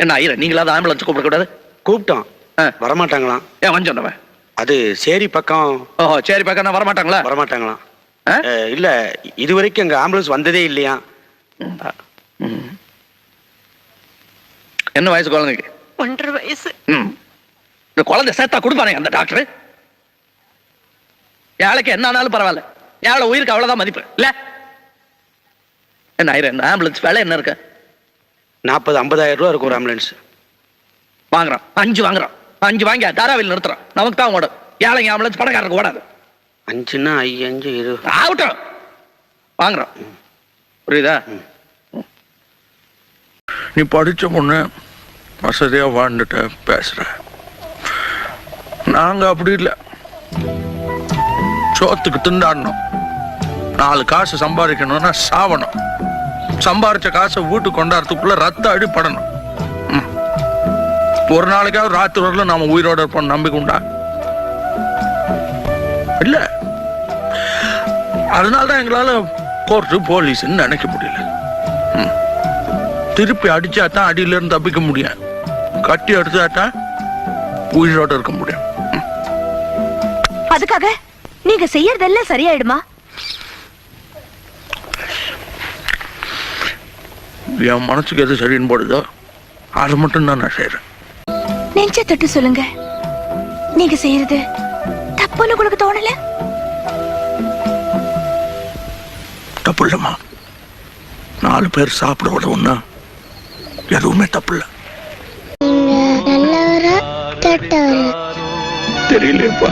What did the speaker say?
என்ன ஐயர நீங்களாவது ஆம்புலன்ஸ் கூப்பிடக்கூடாது? கூப்பிட்டோம், வரமாட்டாங்களாம். ஏன் வந்து சொன்னவன்? அது சேரி பக்கம். ஓஹோ, சரி பக்கம் வரமாட்டாங்களா? வரமாட்டாங்களாம். இல்ல, இதுவரைக்கும் அங்க ஆம்புலன்ஸ் வந்ததே இல்லையா. என்ன வயசு குழந்தைக்கு? 1.5 வயசு. இந்த குழந்தை சேர்த்தா கொடுப்பானே அந்த டாக்டர். ஏழைக்கு என்ன ஆனாலும் பரவாயில்ல, ஏழை உயிருக்கு அவ்வளவுதான் மதிப்பு இல்ல. என்ன ஆயிரம் ஆம்புலன்ஸ் வேலை என்ன இருக்கு? 40-50,000 ரூபா இருக்கும் ஒரு ஆம்புலன்ஸ். வாங்குறோம் 5 வாங்குறோம். 5 வாங்கி தாராவில் நிறுத்துறோம். நமக்கு தான் ஓடும். ஏழைங்க ஆம்புலன்ஸ் பணக்காரருக்கு ஓடாது. 5ன்னா 5 20 ஆகட்டும், வாங்குறோம். புரியுதா? நீ படிச்ச பொண்ணு வசதியா வாழ்ந்துட்ட பேசுற. நாங்க அப்படி இல்லை. சோத்துக்கு திண்டாடணும். 4 காசு சம்பாதிக்கணும்னா சாவணும். சம்பாரிச்ச காசை வீட்டுக்கு கொண்டாடுறதுக்குள்ள ரத்த அடிப்படணும். ஒரு நாளைக்காவது ராத்திரி வரல நாம உயிரோட இருப்போம் நம்பிக்கை உண்டா? இல்ல. அதனாலதான் எங்களால கோர்ட்டு போலீஸ்ன்னு நினைக்க முடியல. திருப்பி அடிச்சாதான் அடியில இருந்து தப்பிக்க முடியும். கட்டி அடிச்சாதான் உயிரோட இருக்க முடியும். அதுக்காக நீங்க செய்யறதெல்லாம் சரியாயிடுமா? என் மனசுக்கு எது சரின்னு போடுதோ அது மட்டும் தான் நான் செய்யறேன். நெஞ்ச தொட்டு சொல்லுங்க, நீங்க செய்யறது தப்புன்னு உங்களுக்கு தோணல? தப்பு இல்லம்மா. 4 பேர் சாப்பிட விடவும்னா எதுவுமே தப்பு இல்லை. நல்லவரா கெட்டவரா தெரியலையப்பா.